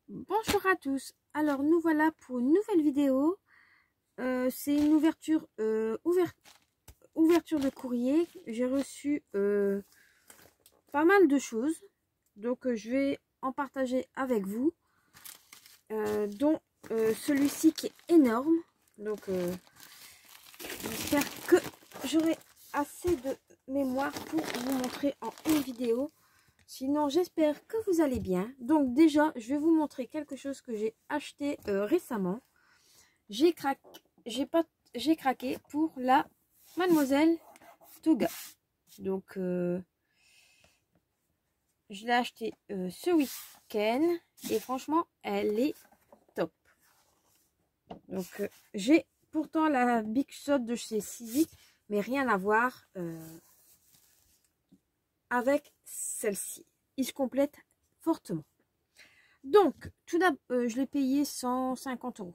Bonjour à tous, alors nous voilà pour une nouvelle vidéo. C'est une ouverture ouverture de courrier. J'ai reçu pas mal de choses, donc je vais en partager avec vous, dont celui-ci qui est énorme. Donc j'espère que j'aurai assez de mémoire pour vous montrer en une vidéo. Sinon, j'espère que vous allez bien. Donc déjà, je vais vous montrer quelque chose que j'ai acheté récemment. J'ai craqué pour la Mademoiselle Touga. Donc, je l'ai acheté ce week-end. Et franchement, elle est top. Donc, j'ai pourtant la Big Shot de chez Sizik, mais rien à voir avec celle-ci. Il se complète fortement. Donc, tout d'abord, je l'ai payé 150 €.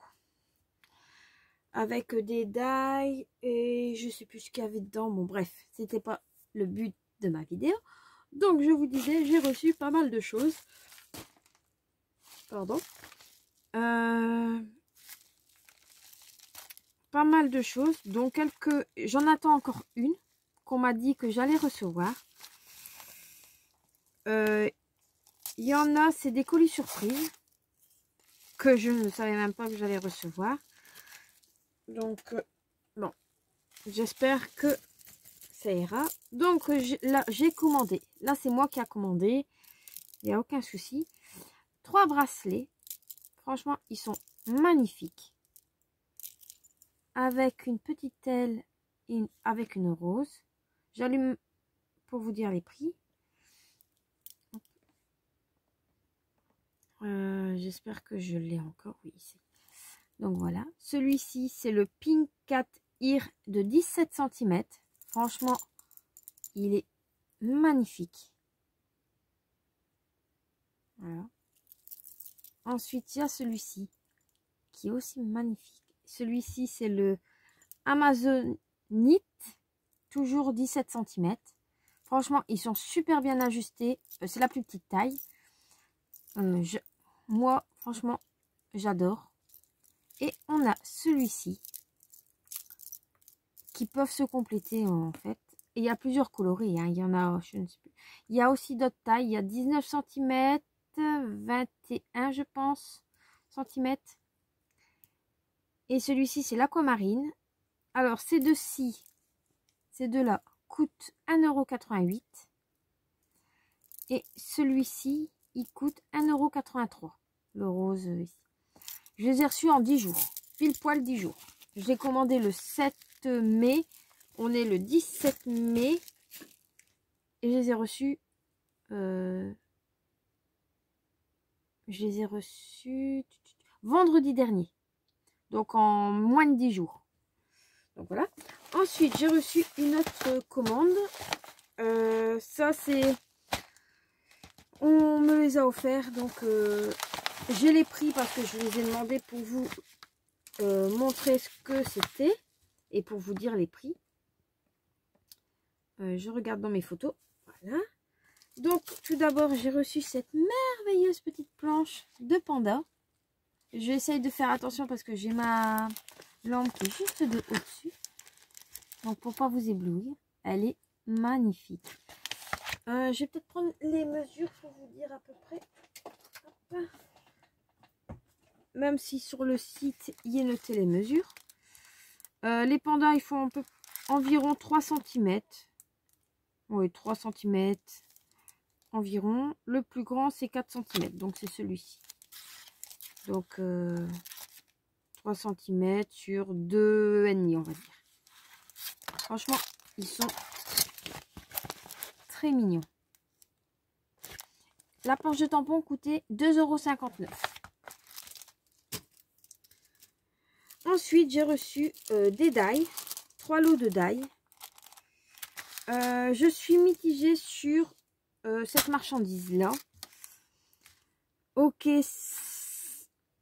Avec des die et je sais plus ce qu'il y avait dedans. Bon, bref, c'était pas le but de ma vidéo. Donc, je vous disais, j'ai reçu pas mal de choses. Pardon. Pas mal de choses. Donc, j'en attends encore une qu'on m'a dit que j'allais recevoir. Il y en a, c'est des colis surprises que je ne savais même pas que j'allais recevoir. Donc, bon, j'espère que ça ira. Donc, là, j'ai commandé. Là, c'est moi qui a commandé. Il n'y a aucun souci. 3 bracelets. Franchement, ils sont magnifiques. Avec une petite aile, avec une rose. J'allume pour vous dire les prix. J'espère que je l'ai encore. Oui, donc voilà. Celui-ci, c'est le Pink Cat Ear de 17 cm. Franchement, il est magnifique. Voilà. Ensuite, il y a celui-ci qui est aussi magnifique. Celui-ci, c'est le Amazonite, toujours 17 cm. Franchement, ils sont super bien ajustés. C'est la plus petite taille. Moi, franchement, j'adore. Et on a celui-ci qui peuvent se compléter en fait. Et il y a plusieurs coloris. Hein. Il y en a, je ne sais plus. Il y a aussi d'autres tailles. Il y a 19 cm, 21 je pense, centimètres. Et celui-ci, c'est l'aquamarine. Alors, ces deux-ci, ces deux-là, coûtent 1,88 €. Et celui-ci, il coûte 1,83 €. Le rose ici. Je les ai reçus en 10 jours. Pile poil 10 jours. Je l'ai commandé le 7 mai. On est le 17 mai. Et je les ai reçus. Je les ai reçus vendredi dernier. Donc en moins de 10 jours. Donc voilà. Ensuite, j'ai reçu une autre commande. Ça, c'est... On me les a offerts. Donc, j'ai les prix parce que je les ai demandés pour vous montrer ce que c'était. Et pour vous dire les prix. Je regarde dans mes photos. Voilà. Donc, tout d'abord, j'ai reçu cette merveilleuse petite planche de panda. J'essaye de faire attention parce que j'ai ma lampe qui est juste de au-dessus. Donc, pour pas vous éblouir, elle est magnifique. Je vais peut-être prendre les mesures pour vous dire à peu près. Hop. Même si sur le site, il y a noté les mesures. Les pandas, ils font environ 3 cm. Oui, 3 cm environ. Le plus grand, c'est 4 cm. Donc, c'est celui-ci. Donc, 3 cm sur 2,5, on va dire. Franchement, ils sont très mignons. La planche de tampon coûtait 2,59 €. Ensuite, j'ai reçu des die. 3 lots de die. Je suis mitigée sur cette marchandise-là. Ok,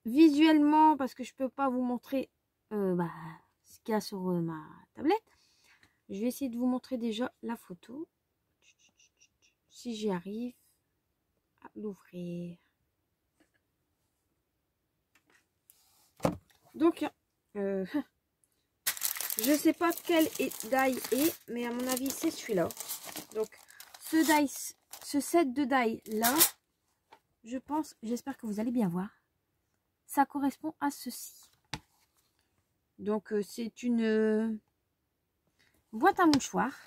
visuellement, parce que je peux pas vous montrer ce qu'il y a sur ma tablette. Je vais essayer de vous montrer déjà la photo. Si j'y arrive à l'ouvrir. Donc, je sais pas quel die est, mais à mon avis, c'est celui-là. Donc, ce set de die là, je pense, j'espère que vous allez bien voir. Ça correspond à ceci. Donc, c'est une boîte à mouchoirs,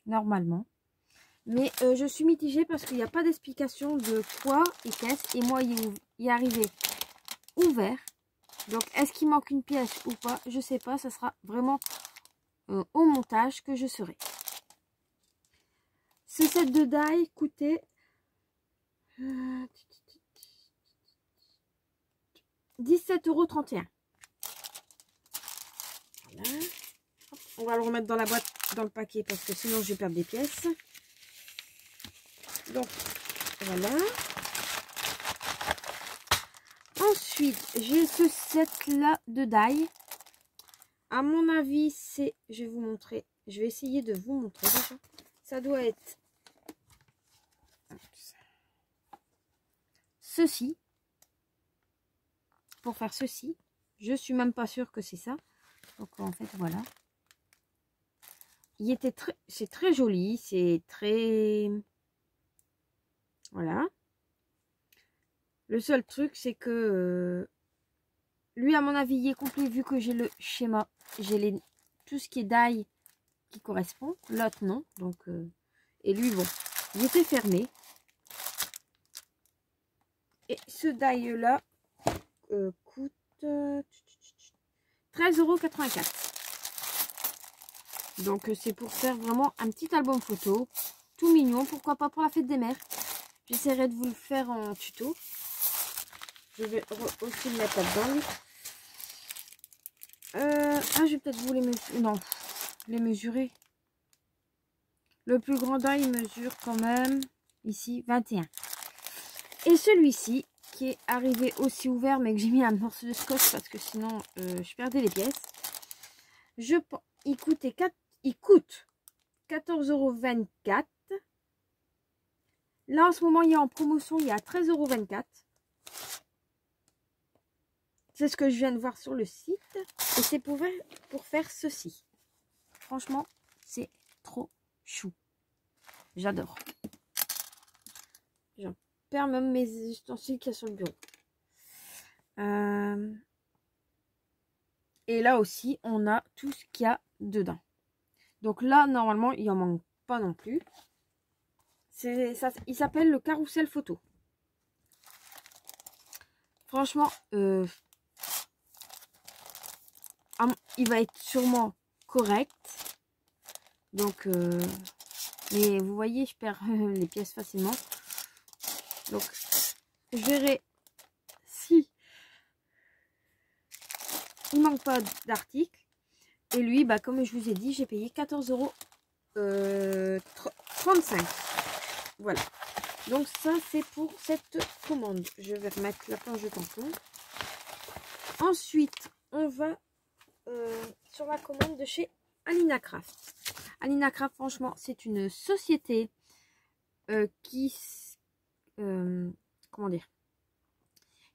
normalement. Mais je suis mitigée parce qu'il n'y a pas d'explication de quoi et qu'est-ce. Et moi, il est arrivé ouvert. Donc, est-ce qu'il manque une pièce ou pas? Je sais pas. Ça sera vraiment au montage que je serai. Ce set de die coûtait 17,31 €. Voilà. On va le remettre dans la boîte, dans le paquet, parce que sinon je vais perdre des pièces. Donc, voilà. Ensuite, j'ai ce set-là de die. À mon avis, c'est... Je vais vous montrer. Je vais essayer de vous montrer déjà. Ça doit être... ceci. Pour faire ceci. Je suis même pas sûre que c'est ça. Donc, en fait, voilà. Il était très... C'est très joli. C'est très... Voilà. Le seul truc, c'est que... lui, à mon avis, il est complet vu que j'ai le schéma. J'ai tout ce qui est die qui correspond. L'autre, non. Donc, et lui, bon, il était fermé. Et ce die-là coûte 13,84 €. Donc, c'est pour faire vraiment un petit album photo. Tout mignon. Pourquoi pas pour la fête des mères. J'essaierai de vous le faire en tuto. Je vais aussi le mettre là-dedans. Je vais peut-être vous les mesurer. Non, les mesurer. Le plus grand die mesure quand même, ici, 21. Et celui-ci, qui est arrivé aussi ouvert, mais que j'ai mis un morceau de scotch parce que sinon, je perdais les pièces. Il coûte 14,24 €. Là, en ce moment, il est en promotion, il est à 13,24 €. C'est ce que je viens de voir sur le site. Et c'est pour faire ceci. Franchement, c'est trop chou. J'adore. J'en perds même mes ustensiles qu'il y a sur le bureau. Et là aussi, on a tout ce qu'il y a dedans. Donc là, normalement, il n'en manque pas non plus. Il s'appelle le carrousel photo. Franchement, il va être sûrement correct. Donc, mais vous voyez, je perds les pièces facilement. Donc, je verrai si il manque pas d'articles. Et lui, bah, comme je vous ai dit, j'ai payé 14,35 €. Voilà. Donc ça, c'est pour cette commande. Je vais remettre la planche de tampon. Ensuite, on va sur la commande de chez Alina Craft. Alina Craft, franchement, c'est une société qui... comment dire,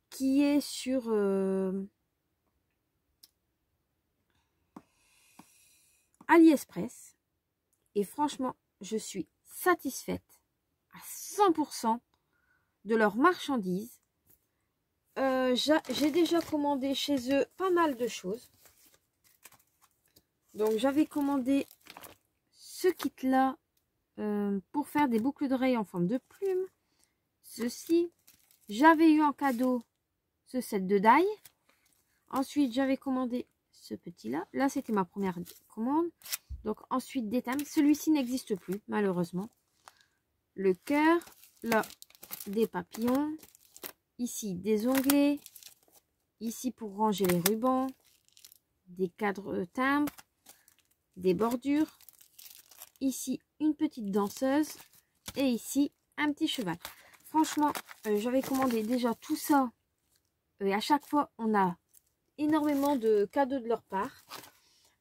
qui est sur AliExpress. Et franchement, je suis satisfaite à 100% de leurs marchandises. J'ai déjà commandé chez eux pas mal de choses. Donc, j'avais commandé ce kit-là pour faire des boucles d'oreilles en forme de plume. Ceci. J'avais eu en cadeau ce set de die. Ensuite, j'avais commandé ce petit-là. Là, c'était ma première commande. Donc, ensuite, des thèmes. Celui-ci n'existe plus, malheureusement. Le cœur. Là, des papillons. Ici, des onglets. Ici, pour ranger les rubans. Des cadres timbres. Des bordures. Ici, une petite danseuse. Et ici, un petit cheval. Franchement, j'avais commandé déjà tout ça. Et à chaque fois, on a énormément de cadeaux de leur part.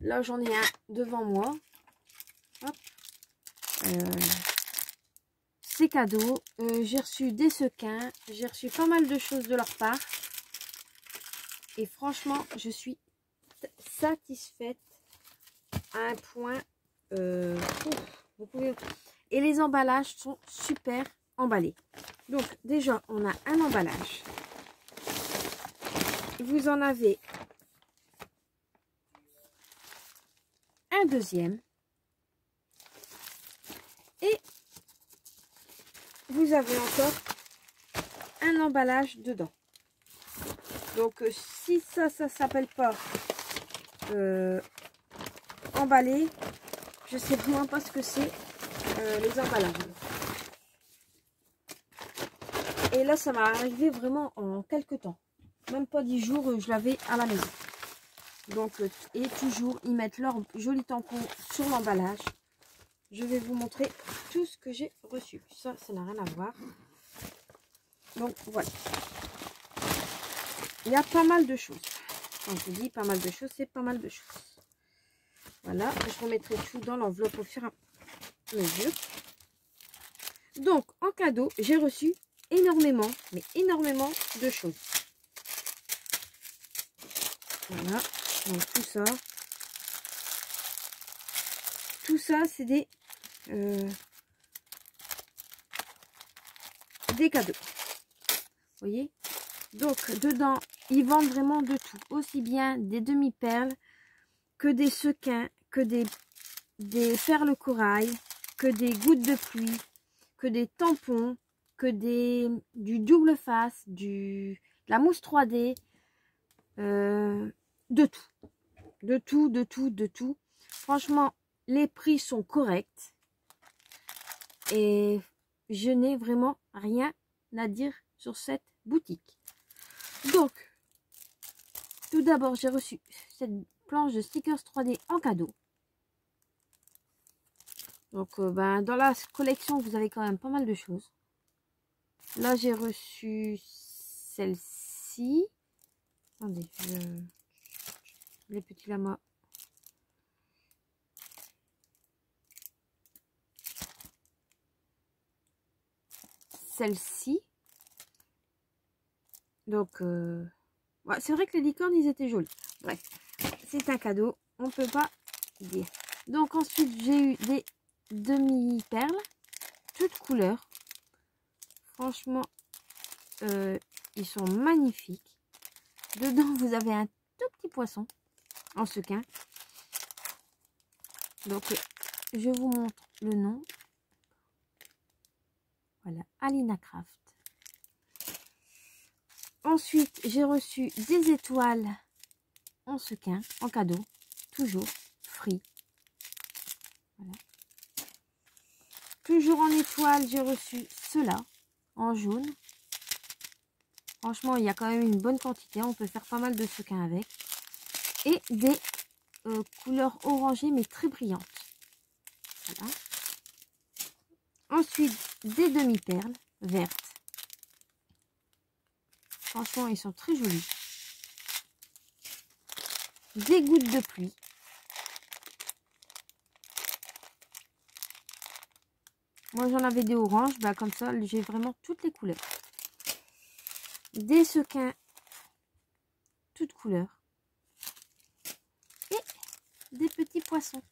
Là, j'en ai un devant moi. Hop. C'est cadeau. J'ai reçu des sequins. J'ai reçu pas mal de choses de leur part. Et franchement, je suis satisfaite à un point. Vous pouvez... Et les emballages sont super emballés. Donc déjà, on a un emballage. Vous en avez un deuxième. Et vous avez encore un emballage dedans. Donc si ça s'appelle pas emballé, je sais vraiment pas ce que c'est les emballages. Et là, ça m'a arrivé vraiment en quelques temps. Même pas 10 jours, je l'avais à la maison. Donc, et toujours, ils mettent leur joli tampon sur l'emballage. Je vais vous montrer tout ce que j'ai reçu. Ça n'a rien à voir. Donc, voilà. Il y a pas mal de choses. Quand je dis pas mal de choses, c'est pas mal de choses. Voilà, je remettrai tout dans l'enveloppe au fur et à mesure. Donc, en cadeau, j'ai reçu énormément, mais énormément de choses. Voilà, donc tout ça, c'est des cadeaux. Vous voyez? Donc, dedans, ils vendent vraiment de tout. Aussi bien des demi-perles, que des sequins, que des perles corail, que des gouttes de pluie, que des tampons, que du double face, la mousse 3D, de tout. De tout, de tout, de tout. Franchement, les prix sont corrects. Et je n'ai vraiment rien à dire sur cette boutique. Donc, tout d'abord, j'ai reçu cette planche de stickers 3D en cadeau. Donc, dans la collection, vous avez quand même pas mal de choses. Là, j'ai reçu celle-ci. Attendez, les petits lamas. Celle-ci. Donc, ouais, c'est vrai que les licornes, ils étaient jolis. Bref, c'est un cadeau. On ne peut pas dire. Donc, ensuite, j'ai eu des demi-perles. Toutes couleurs. Franchement, ils sont magnifiques. Dedans, vous avez un tout petit poisson en sequin. Donc, je vous montre le nom. Voilà, Alina Craft. Ensuite, j'ai reçu des étoiles en sequin, en cadeau. Toujours free. Voilà. Toujours en étoile, j'ai reçu cela en jaune. Franchement, il y a quand même une bonne quantité. On peut faire pas mal de sequins avec. Et des couleurs orangées, mais très brillantes. Voilà. Ensuite, des demi-perles vertes. Franchement, ils sont très jolis. Des gouttes de pluie. Moi, j'en avais des oranges. Bah, comme ça, j'ai vraiment toutes les couleurs. Des sequins, toutes couleurs. Et des petits poissons.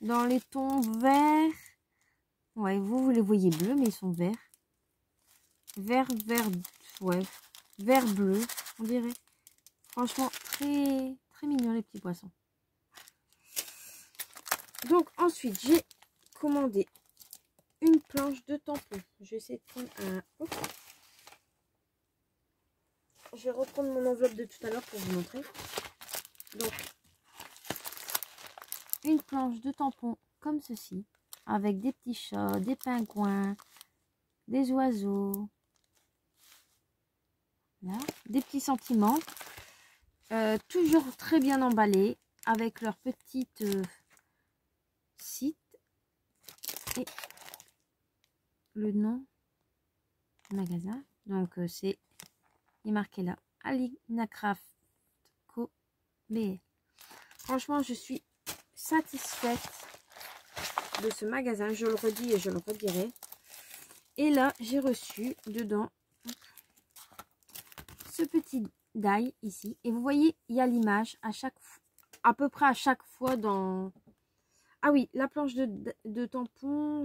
Dans les tons verts. Ouais, vous les voyez bleus, mais ils sont verts. Vert, ouais, vert bleu, on dirait. Franchement, très, très mignon les petits poissons. Donc, ensuite, j'ai commandé une planche de tampon. Je vais essayer de prendre un... Oups. Je vais reprendre mon enveloppe de tout à l'heure pour vous montrer. Donc, une planche de tampon comme ceci, avec des petits chats, des pingouins, des oiseaux, là, des petits sentiments, toujours très bien emballés, avec leur petite site et le nom du magasin. Donc, c'est marqué là, Alina Craft Co. BL. Franchement, je suis satisfaite de ce magasin, je le redis et je le redirai. Et là, j'ai reçu dedans ce petit die ici. Et vous voyez, il y a l'image à peu près à chaque fois dans... Ah oui, la planche de tampon,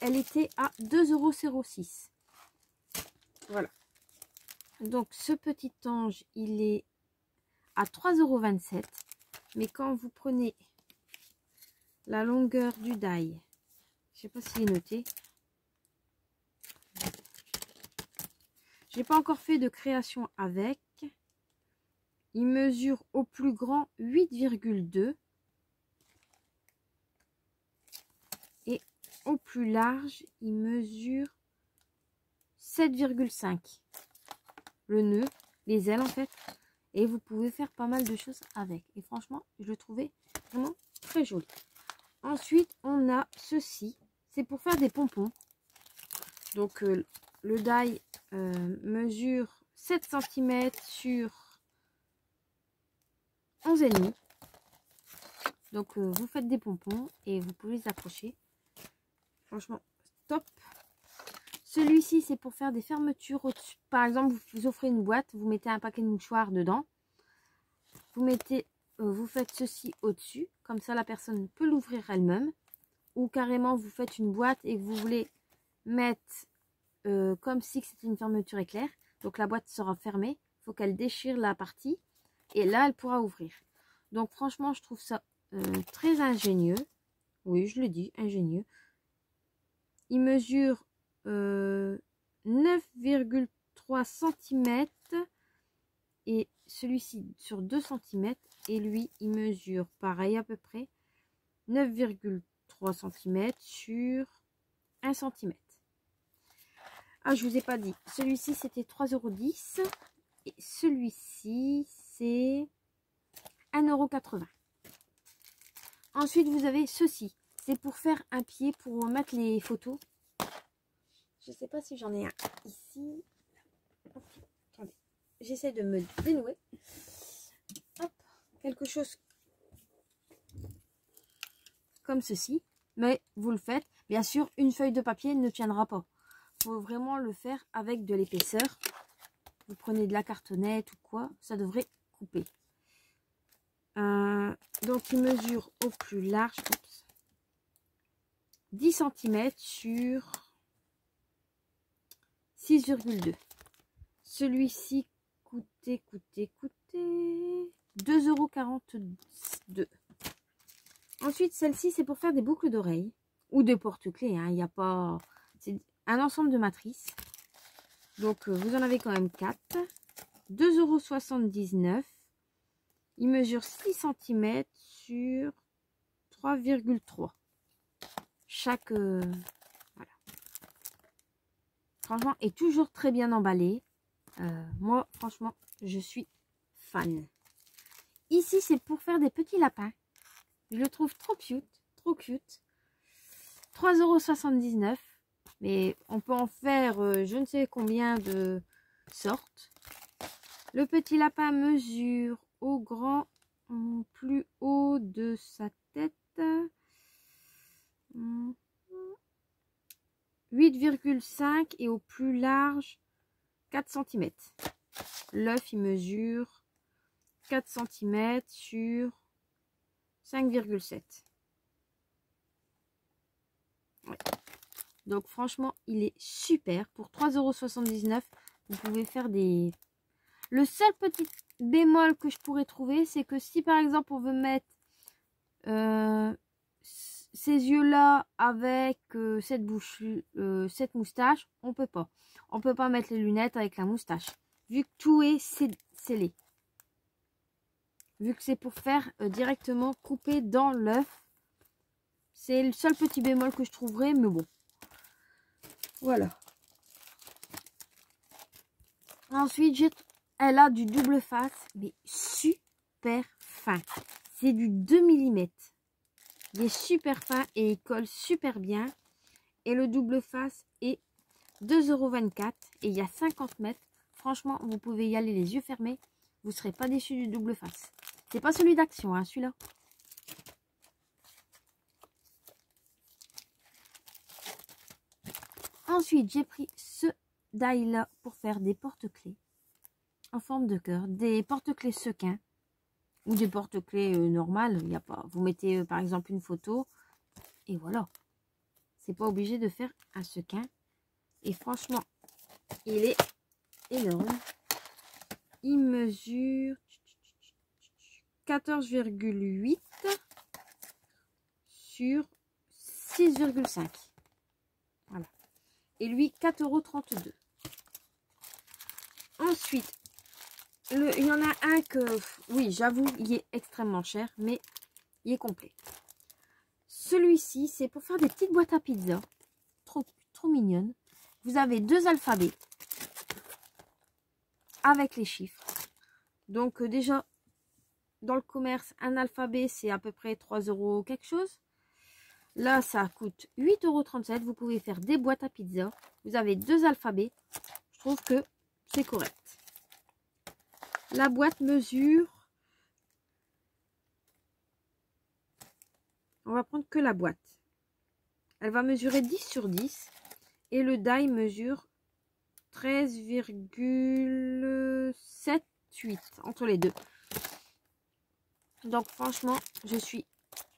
elle était à 2,06 €. Voilà. Donc, ce petit ange, il est à 3,27 €. Mais quand vous prenez la longueur du die, je sais pas s'il est noté. J'ai pas encore fait de création avec. Il mesure au plus grand 8,2 et au plus large, il mesure 7,5. Le nœud, les ailes en fait. Et vous pouvez faire pas mal de choses avec. Et franchement, je le trouvais vraiment très joli. Ensuite, on a ceci. C'est pour faire des pompons. Donc, le die mesure 7 cm sur 11,5. Donc, vous faites des pompons et vous pouvez les accrocher. Franchement, top. Celui-ci, c'est pour faire des fermetures au-dessus. Par exemple, vous offrez une boîte, vous mettez un paquet de mouchoirs dedans. Vous faites ceci au-dessus. Comme ça, la personne peut l'ouvrir elle-même. Ou carrément, vous faites une boîte et que vous voulez mettre comme si c'était une fermeture éclair. Donc, la boîte sera fermée. Il faut qu'elle déchire la partie. Et là, elle pourra ouvrir. Donc, franchement, je trouve ça très ingénieux. Oui, je le dis, ingénieux. Il mesure 9,3 cm et celui-ci sur 2 cm. Et lui, il mesure pareil à peu près 9,3 cm sur 1 cm. Ah, je vous ai pas dit. Celui-ci, c'était 3,10 € et celui-ci, c'est 1,80 €. Ensuite, vous avez ceci. C'est pour faire un pied, pour mettre les photos. Je ne sais pas si j'en ai un ici. Hop, attendez. J'essaie de me dénouer. Hop, quelque chose comme ceci. Mais vous le faites. Bien sûr, une feuille de papier ne tiendra pas. Il faut vraiment le faire avec de l'épaisseur. Vous prenez de la cartonnette ou quoi, ça devrait couper. Donc, il mesure au plus large 10 cm sur 6,2. Celui-ci coûtait 2,42 €. Ensuite, celle-ci, c'est pour faire des boucles d'oreilles ou des porte-clés. Hein. Il n'y a pas... C'est un ensemble de matrices. Donc, vous en avez quand même 4. 2,79 €. Il mesure 6 cm sur 3,3. Chaque... voilà. Franchement, est toujours très bien emballé. Moi, franchement, je suis fan. Ici, c'est pour faire des petits lapins. Je le trouve trop cute. Trop cute. 3,79 €. Mais on peut en faire je ne sais combien de sortes. Le petit lapin mesure au grand, plus haut de sa tête, 8,5 et au plus large 4 cm. L'œuf, il mesure 4 cm sur 5,7. Ouais. Donc franchement, il est super. Pour 3,79 €, vous pouvez faire des... Le seul petit bémol que je pourrais trouver, c'est que si par exemple on veut mettre ces yeux-là avec cette bouche, cette moustache, on peut pas. On peut pas mettre les lunettes avec la moustache. Vu que tout est scellé. Vu que c'est pour faire directement couper dans l'œuf. C'est le seul petit bémol que je trouverais, mais bon. Voilà. Ensuite, elle a du double face, mais super fin. C'est du 2 mm. Il est super fin et il colle super bien. Et le double face est 2,24 € et il y a 50 mètres. Franchement, vous pouvez y aller les yeux fermés. Vous ne serez pas déçus du double face. C'est pas celui d'Action, hein, celui-là. Ensuite, j'ai pris ce die-là pour faire des porte-clés. en forme de cœur, des porte-clés sequins ou des porte-clés normales. Il y a pas. Vous mettez par exemple une photo et voilà. C'est pas obligé de faire un sequin. Et franchement, il est énorme. Il mesure 14,8 sur 6,5. Voilà. Et lui, 4,32 €. Ensuite, il y en a un que, oui, j'avoue, il est extrêmement cher, mais il est complet. Celui-ci, c'est pour faire des petites boîtes à pizza. Trop mignonne. Vous avez 2 alphabets avec les chiffres. Donc, déjà, dans le commerce, un alphabet, c'est à peu près 3 € quelque chose. Là, ça coûte 8,37 €. Vous pouvez faire des boîtes à pizza. Vous avez 2 alphabets. Je trouve que c'est correct. La boîte mesure... On va prendre que la boîte. Elle va mesurer 10 sur 10. Et le die mesure 13,78 entre les deux. Donc franchement, je suis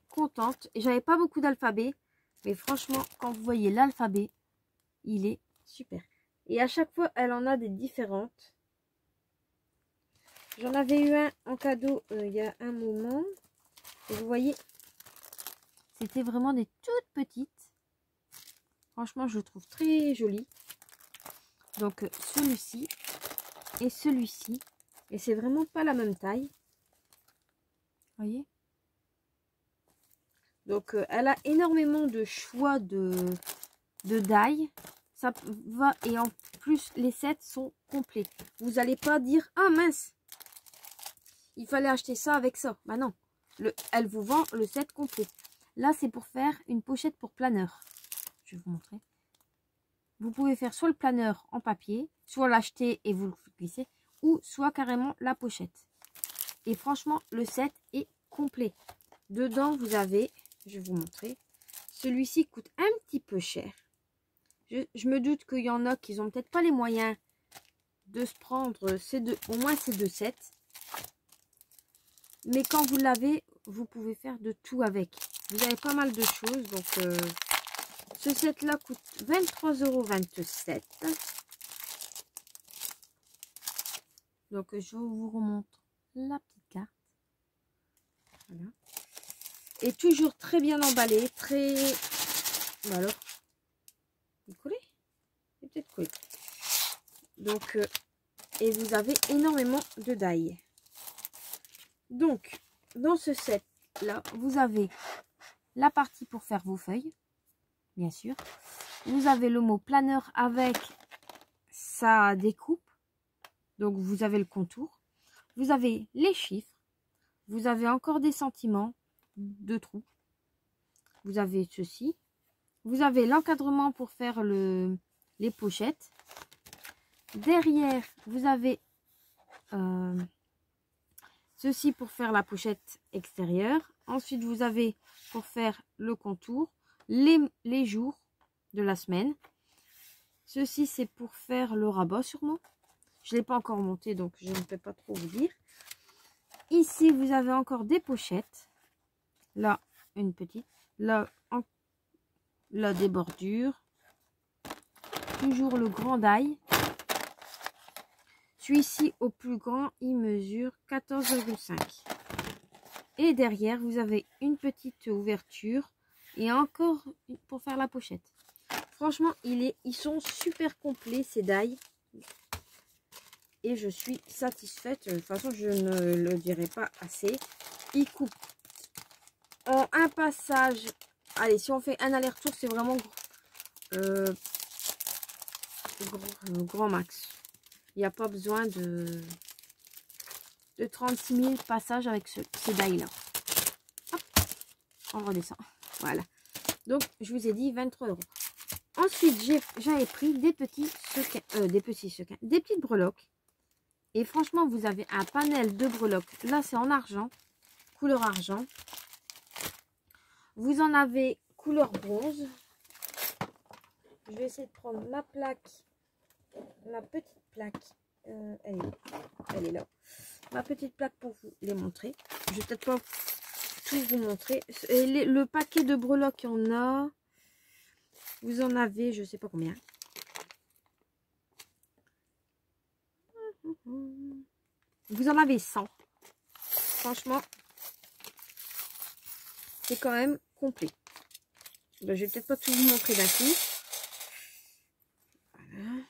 contente. Et j'avais pas beaucoup d'alphabet. Mais franchement, quand vous voyez l'alphabet, il est super. Et à chaque fois, elle en a des différentes. J'en avais eu un en cadeau il y a un moment. Et vous voyez, c'était vraiment des toutes petites. Franchement, je le trouve très joli. Donc, celui-ci et celui-ci. Et c'est vraiment pas la même taille. Vous voyez? Donc, elle a énormément de choix de die. Ça va. Et en plus, les sets sont complets. Vous n'allez pas dire, ah mince, il fallait acheter ça avec ça. Bah non. Elle vous vend le set complet. Là, c'est pour faire une pochette pour planeur. Je vais vous montrer. Vous pouvez faire soit le planeur en papier, soit l'acheter et vous le glissez, ou soit carrément la pochette. Et franchement, le set est complet. Dedans, vous avez, je vais vous montrer, celui-ci coûte un petit peu cher. Je me doute qu'il y en a qui n'ont peut-être pas les moyens de se prendre au moins ces 2 sets. Mais quand vous l'avez, vous pouvez faire de tout avec. Vous avez pas mal de choses. Donc, ce set-là coûte 23,27 €. Donc, je vous remontre la petite carte. Voilà. Et toujours très bien emballé. Très... Bah alors, il est collé? Il est peut-être collé. Donc, et vous avez énormément de die. Donc, dans ce set-là, vous avez la partie pour faire vos feuilles, bien sûr. Vous avez le mot planeur avec sa découpe. Donc, vous avez le contour. Vous avez les chiffres. Vous avez encore des sentiments de trous. Vous avez ceci. Vous avez l'encadrement pour faire les pochettes. Derrière, vous avez ceci pour faire la pochette extérieure. Ensuite, vous avez pour faire le contour, les jours de la semaine. Ceci, c'est pour faire le rabat sûrement. Je ne l'ai pas encore monté, donc je ne peux pas trop vous dire. Ici, vous avez encore des pochettes. Là, une petite. Là, là des bordures. Toujours le grand die. Celui-ci, au plus grand, il mesure 14,5. Et derrière, vous avez une petite ouverture. Et encore pour faire la pochette. Franchement, ils sont super complets, ces die. Et je suis satisfaite. De toute façon, je ne le dirai pas assez. Ils coupent en un passage. Allez, si on fait un aller-retour, c'est vraiment grand max. Il n'y a pas besoin de 36 000 passages avec ces die-là. Hop, on redescend. Voilà. Donc, je vous ai dit 23 €. Ensuite, j'avais pris des petits sequins, des petites breloques. Et franchement, vous avez un panel de breloques. Là, c'est en argent, couleur argent. Vous en avez couleur bronze. Je vais essayer de prendre ma plaque, ma petite plaque elle est là. Ma petite plaque pour vous les montrer. Je vais peut-être pas tout vous montrer. Et le paquet de breloques, il y en a. Vous en avez, je sais pas combien. Vous en avez 100. Franchement, c'est quand même complet. Donc, je vais peut-être pas tout vous montrer d'un coup. Voilà.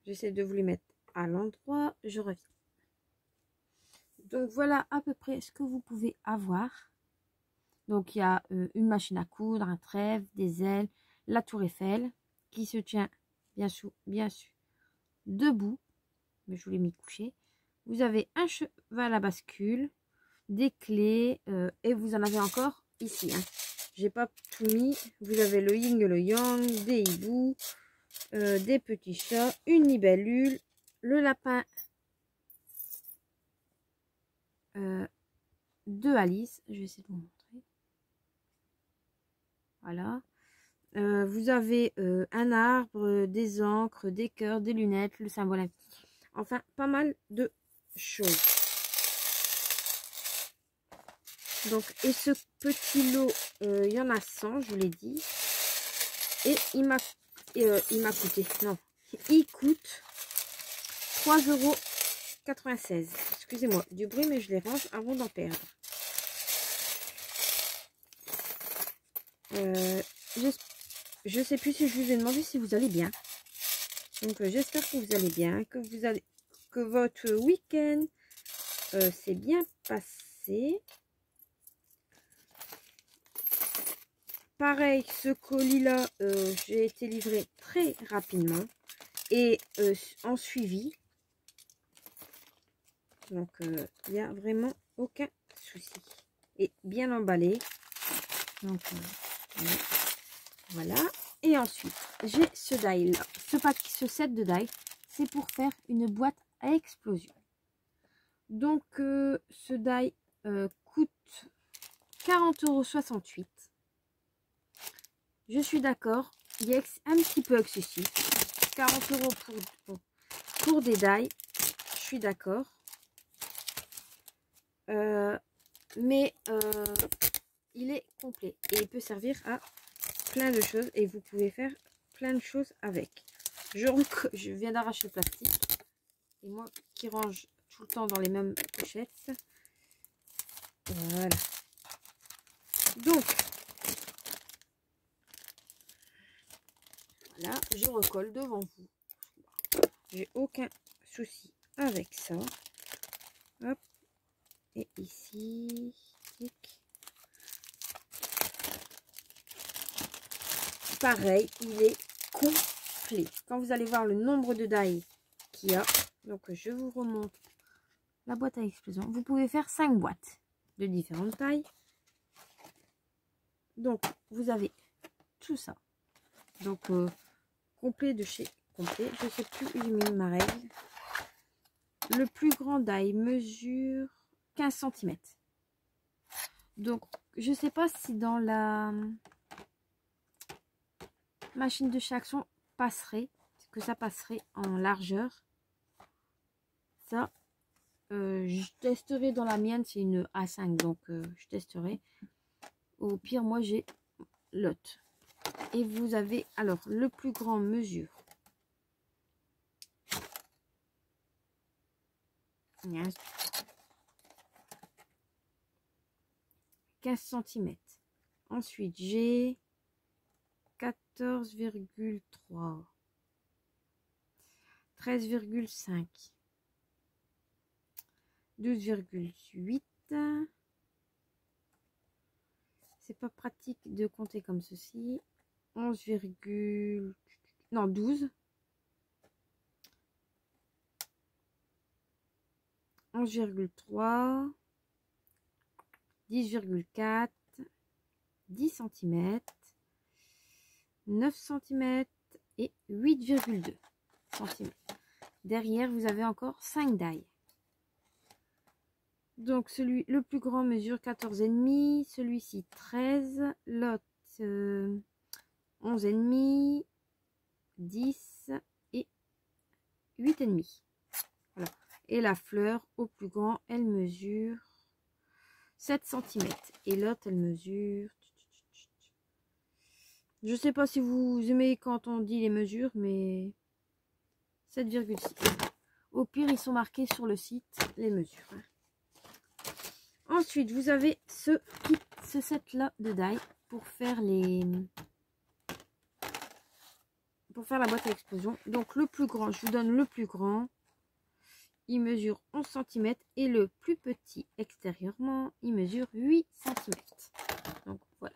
J'essaie de vous les mettre à l'endroit. Je reviens. Donc, voilà à peu près ce que vous pouvez avoir. Donc, il y a une machine à coudre, un trèfle, des ailes, la tour Eiffel qui se tient bien sûr debout. Mais je vous l'ai mis couché. Vous avez un cheval à bascule, des clés et vous en avez encore ici. Hein. J'ai pas tout mis. Vous avez le yin et le yang, des hiboux, des petits chats, une libellule, le lapin de Alice. Je vais essayer de vous montrer. Voilà. Vous avez un arbre, des encres, des cœurs, des lunettes, le symbole. Enfin, pas mal de choses. Donc, et ce petit lot, il y en a 100, je vous l'ai dit. Et il m'a coûté, non, il coûte 3,96 €. Excusez-moi du bruit, mais je les range avant d'en perdre. Je sais plus si je vous ai demandé si vous allez bien. Donc, j'espère que vous allez bien, que votre week-end s'est bien passé. Pareil, ce colis-là, j'ai été livré très rapidement et en suivi. Donc, il n'y a vraiment aucun souci. Et bien emballé. Donc, voilà. Et ensuite, j'ai ce die-là. Ce set de die, c'est pour faire une boîte à explosion. Donc, ce die coûte 40,68 €. Je suis d'accord, il est un petit peu excessif. 40 € pour des die, je suis d'accord. Mais il est complet et il peut servir à plein de choses et vous pouvez faire plein de choses avec. Je viens d'arracher le plastique et moi qui range tout le temps dans les mêmes pochettes. Voilà. Donc, là, je recolle devant vous. J'ai aucun souci avec ça. Hop. Et ici. Tic. Pareil, il est complet. Quand vous allez voir le nombre de die qu'il y a. Donc, je vous remonte la boîte à explosion. Vous pouvez faire 5 boîtes de différentes tailles. Donc, vous avez tout ça. Donc, complet de chez complet. Je sais plus où j'ai mis ma règle. Le plus grand die mesure 15 cm. Donc, je sais pas si dans la machine de chez Action que ça passerait en largeur. Ça, je testerai dans la mienne. C'est une A5, donc je testerai. Au pire, moi, j'ai l'autre. Et vous avez, alors, le plus grand mesure 15 cm. Ensuite, j'ai 14,3, 13,5, 12,8. C'est pas pratique de compter comme ceci. 11, non, 12. 11,3, 10,4, 10 cm, 9 cm et 8,2 cm. Derrière, vous avez encore 5 die. Donc, le plus grand mesure 14,5, celui-ci 13, l'autre 11,5, 10 et 8,5. Voilà. Et la fleur au plus grand, elle mesure 7 cm. Et l'autre, elle mesure... Je sais pas si vous aimez quand on dit les mesures, mais 7,6. Au pire, ils sont marqués sur le site, les mesures. Ensuite, vous avez ce set-là de die pour faire la boîte à explosion. Donc, le plus grand, je vous donne le plus grand. Il mesure 11 cm. Et le plus petit, extérieurement, il mesure 8 cm. Donc, voilà.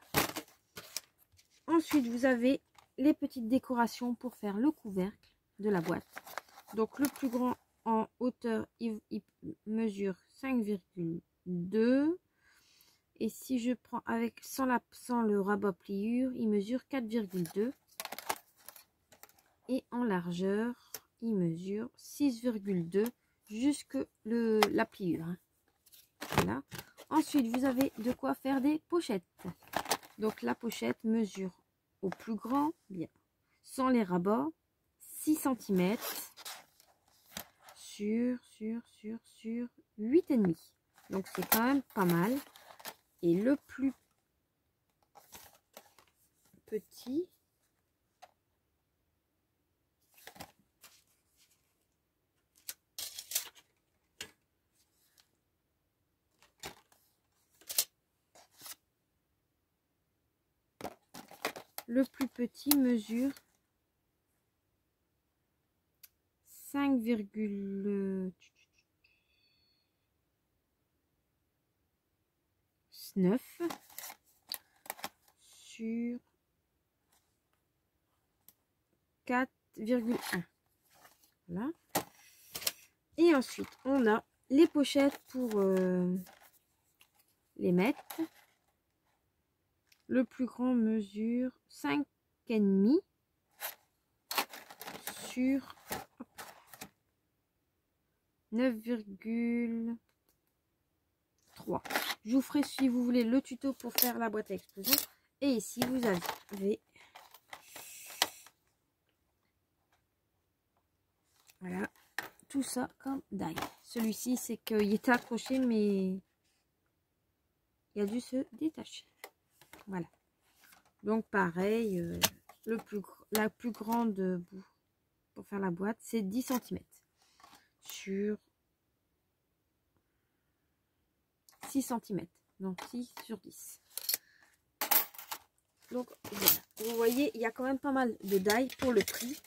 Ensuite, vous avez les petites décorations pour faire le couvercle de la boîte. Donc, le plus grand en hauteur, il mesure 5,2. Et si je prends avec sans le rabat pliure, il mesure 4,2. Et en largeur, il mesure 6,2 jusque la pliure. Voilà. Ensuite, vous avez de quoi faire des pochettes. Donc la pochette mesure au plus grand, bien, sans les rabats, 6 cm sur 8,5. Donc c'est quand même pas mal. Et le plus petit, mesure 5,9 sur 4,1. Voilà. Et ensuite, on a les pochettes pour les mettre. Le plus grand mesure 5,5 sur 9,3. Je vous ferai, si vous voulez, le tuto pour faire la boîte à explosion. Et ici, vous avez... Voilà, tout ça comme die. Celui-ci, c'est qu'il était accroché, mais il a dû se détacher. Voilà. Donc, pareil, la plus grande bout pour faire la boîte, c'est 10 cm sur 6 cm. Donc, 6 sur 10. Donc, voilà. Vous voyez, il y a quand même pas mal de die pour le prix.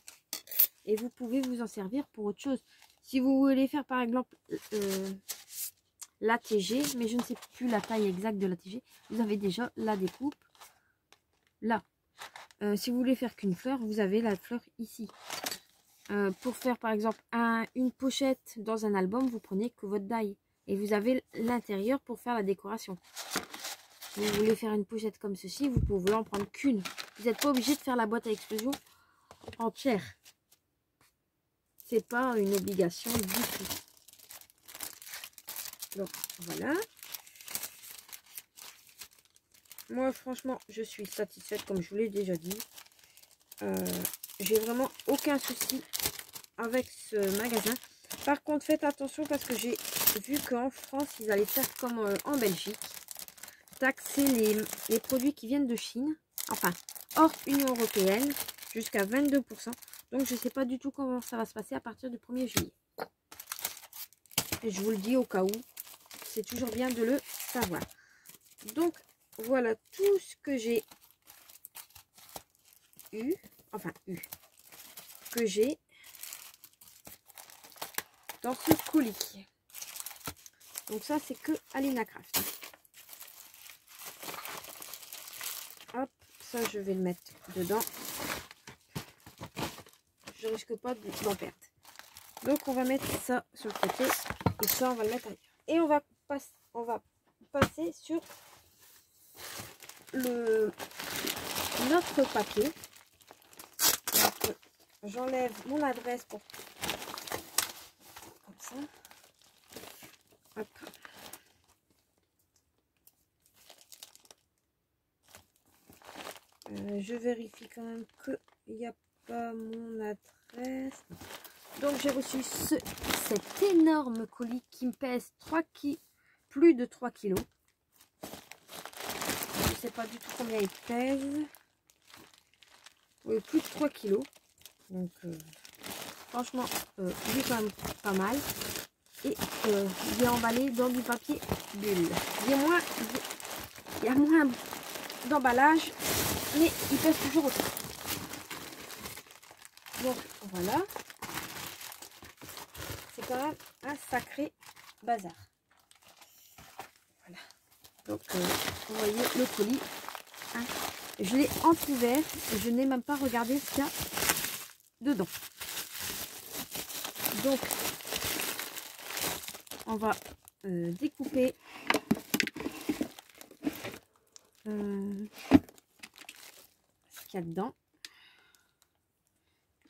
Et vous pouvez vous en servir pour autre chose. Si vous voulez faire, par exemple, la TG, mais je ne sais plus la taille exacte de la TG, vous avez déjà la découpe là. Si vous voulez faire qu'une fleur, vous avez la fleur ici. Pour faire, par exemple, une pochette dans un album, vous prenez que votre die. Et vous avez l'intérieur pour faire la décoration. Si vous voulez faire une pochette comme ceci, vous pouvez en prendre qu'une. Vous n'êtes pas obligé de faire la boîte à explosion entière. C'est pas une obligation du tout. Donc voilà. Moi franchement je suis satisfaite comme je vous l'ai déjà dit. J'ai vraiment aucun souci avec ce magasin. Par contre faites attention parce que j'ai vu qu'en France ils allaient faire comme en Belgique. Taxer les produits qui viennent de Chine. Enfin hors Union Européenne jusqu'à 22%. Donc je ne sais pas du tout comment ça va se passer à partir du 1er juillet. Et je vous le dis au cas où, c'est toujours bien de le savoir. Donc voilà tout ce que j'ai que j'ai dans ce colis. Donc ça c'est que Alina Craft. Hop, ça je vais le mettre dedans. Je risque pas d'en perdre. Donc on va mettre ça sur le côté et ça on va le mettre ailleurs. Et on va passer sur notre papier. J'enlève mon adresse pour comme ça. Hop. Je vérifie quand même qu'il n'y a pas mon adresse. Donc j'ai reçu cet énorme colis qui me pèse plus de 3 kilos. Je sais pas du tout combien il pèse. Oui, plus de 3 kilos. Donc franchement, il est quand même pas mal. Et il est emballé dans du papier bulle. Il y a moins d'emballage, mais il pèse toujours autant. Donc voilà. C'est quand même un sacré bazar. Voilà. Donc vous voyez le colis. Hein, je l'ai entrouvert et je n'ai même pas regardé ce qu'il y a dedans. Donc on va découper ce qu'il y a dedans.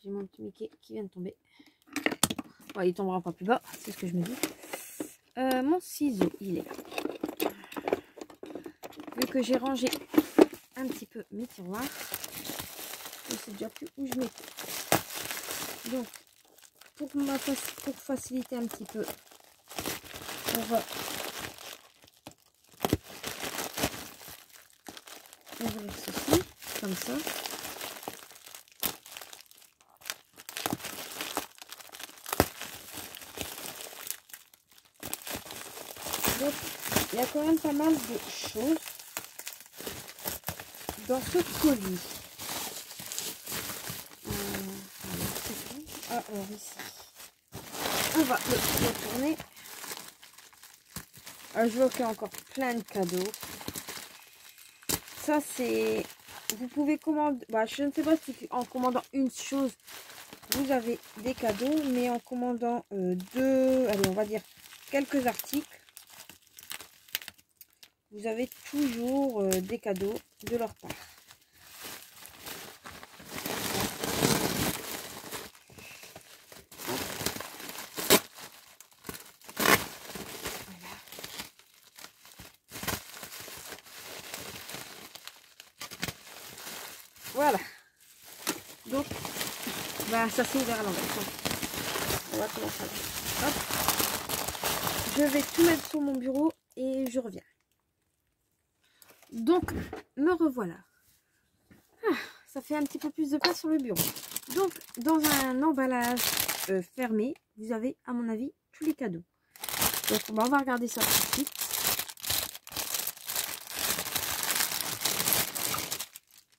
J'ai mon petit Mickey qui vient de tomber. Bon, il tombera pas plus bas, c'est ce que je me dis. Mon ciseau, il est là. Vu que j'ai rangé un petit peu mes tiroirs, je sais déjà plus où je mets. Donc, pour faciliter un petit peu, on va ouvrir ceci, comme ça. Donc, il y a quand même pas mal de choses dans ce colis. Alors ici, on va le retourner. Je vois qu'il y a encore plein de cadeaux. Ça c'est... Vous pouvez commander... je ne sais pas si en commandant une chose, vous avez des cadeaux. Mais en commandant allez, on va dire quelques articles, vous avez toujours des cadeaux de leur part. Voilà. Donc, ça s'est ouvert à l'envers. On va commencer avec. Hop. Je vais tout mettre sur mon bureau et je reviens. Donc, me revoilà. Ça fait un petit peu plus de place sur le bureau. Donc, dans un emballage fermé, vous avez, à mon avis, tous les cadeaux. Donc, on va regarder ça tout de suite.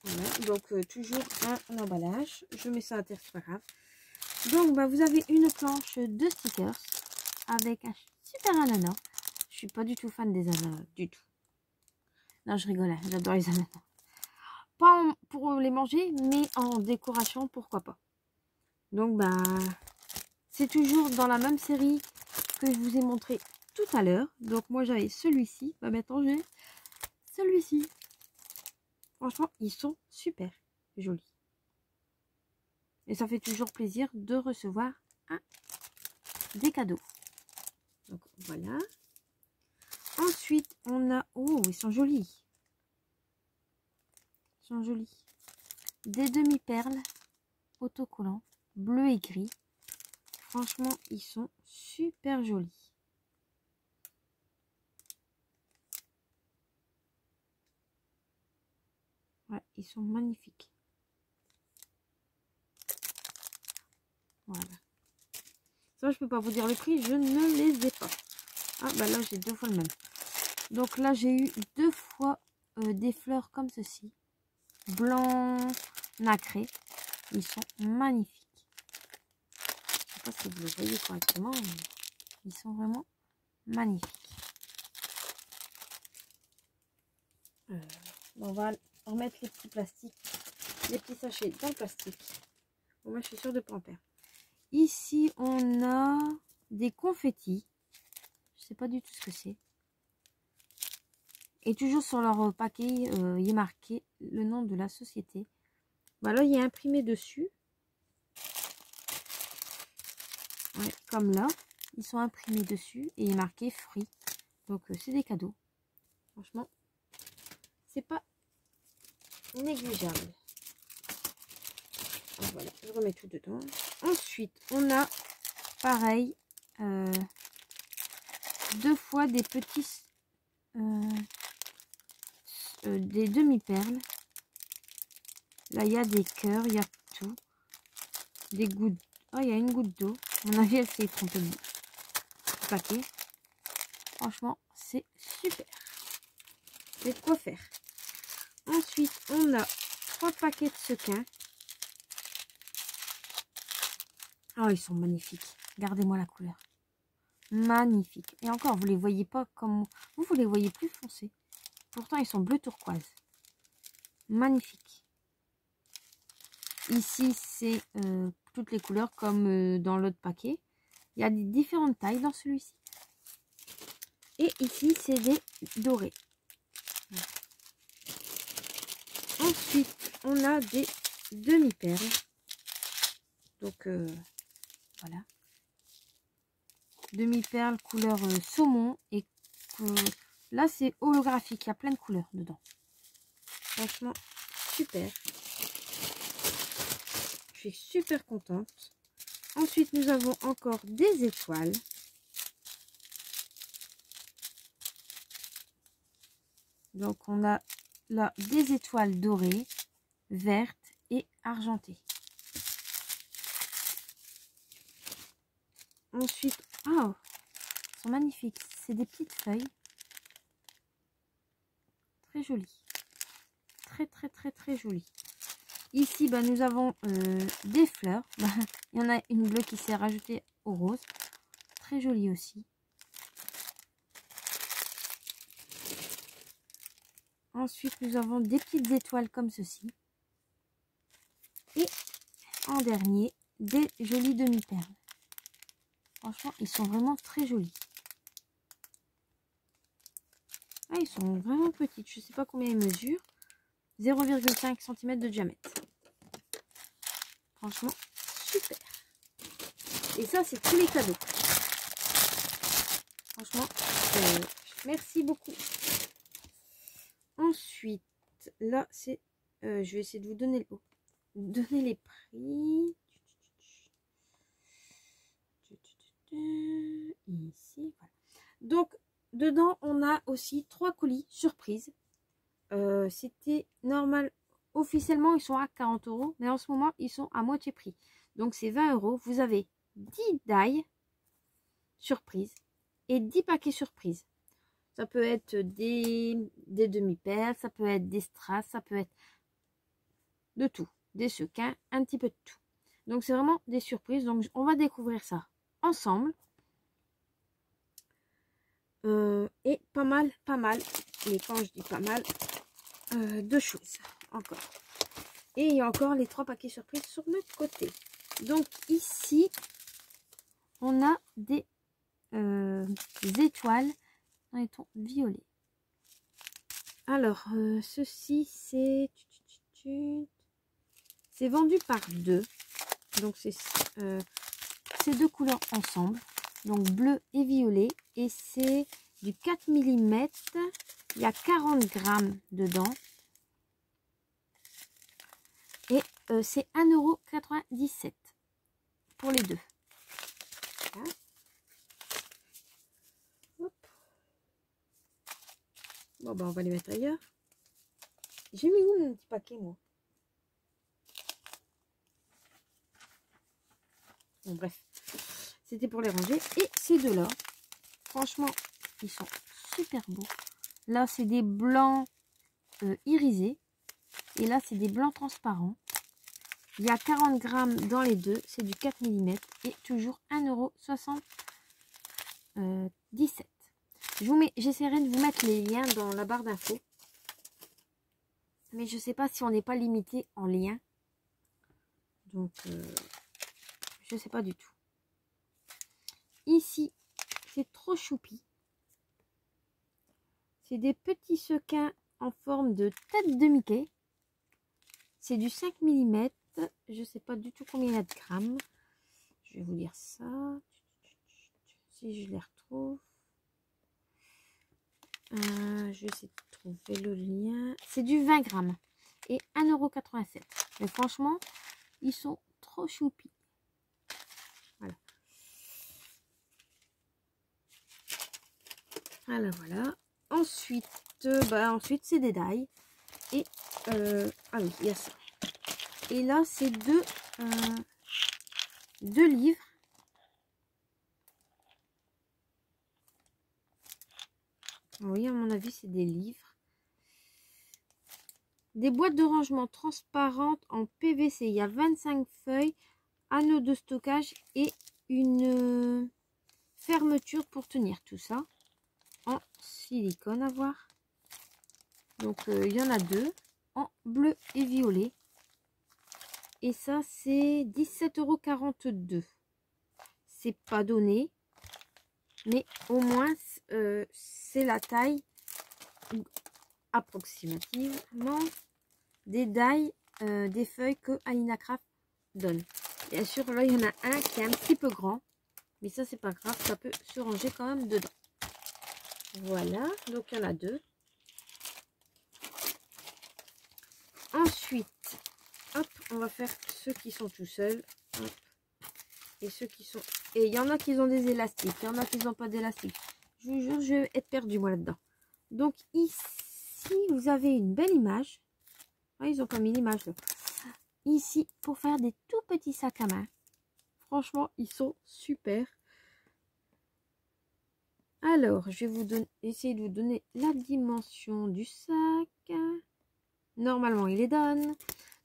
Voilà, donc toujours un emballage. Je mets ça à terre, c'est pas grave. Donc, vous avez une planche de stickers avec un super ananas. Je suis pas du tout fan des ananas, du tout. Non, je rigole, hein, j'adore les ananas. Pas pour les manger, mais en décoration, pourquoi pas. Donc, c'est toujours dans la même série que je vous ai montré tout à l'heure. Donc, moi, j'avais celui-ci. Maintenant, j'ai celui-ci. Franchement, ils sont super jolis. Et ça fait toujours plaisir de recevoir des cadeaux. Donc, voilà. Ensuite, on a... Oh, ils sont jolis. Ils sont jolis. Des demi-perles autocollants, bleu et gris. Franchement, ils sont super jolis. Ouais, ils sont magnifiques. Voilà. Ça, je peux pas vous dire le prix, je ne les ai pas. Ah, là, j'ai 2 fois le même. Donc là, j'ai eu 2 fois des fleurs comme ceci. Blanc nacré. Ils sont magnifiques. Je sais pas si vous le voyez correctement, mais ils sont vraiment magnifiques. On va remettre les petits plastiques, les petits sachets dans le plastique. Bon, moi, je suis sûre de ne pas en perdre. Ici, on a des confettis. Je sais pas du tout ce que c'est. Et toujours sur leur paquet, il est marqué le nom de la société. Là, il y a imprimé dessus. Ouais, comme là, ils sont imprimés dessus et il est marqué fruits. Donc, c'est des cadeaux. Franchement, c'est pas négligeable. Donc, voilà, je remets tout dedans. Ensuite, on a pareil, deux fois des petits, des demi-perles. Là, il y a des cœurs, il y a tout. Des gouttes. Oh, il y a une goutte d'eau. À mon avis, elle s'est trompée de paquet. Franchement, c'est super. C'est de quoi faire. Ensuite, on a 3 paquets de sequins. Oh, ils sont magnifiques. Regardez-moi la couleur. Magnifique. Et encore, vous les voyez pas comme... Vous les voyez plus foncés. Pourtant, ils sont bleu turquoise. Magnifique. Ici, c'est toutes les couleurs comme dans l'autre paquet. Il y a des différentes tailles dans celui-ci. Et ici, c'est des dorés. Ensuite, on a des demi-perles. Donc, voilà. Demi-perles couleur saumon. Et là, c'est holographique. Il y a plein de couleurs dedans. Franchement, super. Je suis super contente. Ensuite, nous avons encore des étoiles. Donc, on a là des étoiles dorées, vertes et argentées. Ensuite, oh, elles sont magnifiques. C'est des petites feuilles. Très jolies. Très, très, très, très jolies. Ici, bah, nous avons des fleurs. Il y en a une bleue qui s'est rajoutée au rose. Très jolie aussi. Ensuite, nous avons des petites étoiles comme ceci. Et en dernier, des jolies demi-perles. Franchement, ils sont vraiment très jolis. Ah, ils sont vraiment petites. Je ne sais pas combien ils mesurent. 0,5 cm de diamètre. Franchement, super. Et ça, c'est tous les cadeaux. Franchement, merci beaucoup. Ensuite, là, c'est... je vais essayer de vous donner les prix. Ici, voilà. Donc, dedans, on a aussi 3 colis surprise. C'était normal. Officiellement, ils sont à 40 €. Mais en ce moment, ils sont à moitié prix. Donc, c'est 20 €. Vous avez 10 die surprise et 10 paquets surprise. Ça peut être des demi-perles, ça peut être des strass, ça peut être de tout. Des sequins, un petit peu de tout. Donc, c'est vraiment des surprises. Donc, on va découvrir ça ensemble. Et pas mal. Et quand je dis pas mal, de choses encore. Et il y a encore les 3 paquets surprises sur le côté. Donc, ici, on a des étoiles dans les tons violets. Alors, ceci, c'est vendu par 2. Donc, c'est ces 2 couleurs ensemble. Donc, bleu et violet. Et c'est du 4 mm. Il y a 40 grammes dedans. Et c'est 1,97 € pour les deux. Voilà. Hop. Bon, ben, on va les mettre ailleurs. J'ai mis où mon petit paquet, moi? Bon, bref. C'était pour les ranger. Et ces deux-là, franchement, ils sont super beaux. Là, c'est des blancs irisés. Et là, c'est des blancs transparents. Il y a 40 grammes dans les deux. C'est du 4 mm. Et toujours 1,77 €. J'essaierai de vous mettre les liens dans la barre d'infos. Mais je ne sais pas si on n'est pas limité en liens. Donc, je ne sais pas du tout. Ici, c'est trop choupi. C'est des petits sequins en forme de tête de Mickey. C'est du 5 mm. Je ne sais pas du tout combien il y a de grammes. Je vais vous dire ça. Si je les retrouve. Je vais essayer de trouver le lien. C'est du 20 grammes. Et 1,87 €. Mais franchement, ils sont trop choupis. Voilà, voilà. Ensuite, ensuite c'est des die. Et ah oui, il y a ça. Et là, c'est deux livres. Oui, à mon avis, c'est des livres. Des boîtes de rangement transparentes en PVC. Il y a 25 feuilles, anneaux de stockage et une fermeture pour tenir tout ça. En silicone à voir. Donc, il y en a deux. En bleu et violet. Et ça, c'est 17,42 €. C'est pas donné. Mais au moins, c'est la taille approximativement des die des feuilles que Alina Craft donne. Bien sûr, là, il y en a un qui est un petit peu grand. Mais ça, c'est pas grave. Ça peut se ranger quand même dedans. Voilà. Donc, il y en a deux. Ensuite, hop, on va faire ceux qui sont tout seuls. Hop. Et ceux qui sont... Et il y en a qui ont des élastiques. Il y en a qui n'ont pas d'élastiques. Je vous jure, je vais être perdue, moi, là-dedans. Donc, ici, vous avez une belle image. Ah, ils ont pas mis l'image, là. Ici, pour faire des tout petits sacs à main. Franchement, ils sont super. Alors, je vais vous donner, essayer de vous donner la dimension du sac. Normalement, il les donne.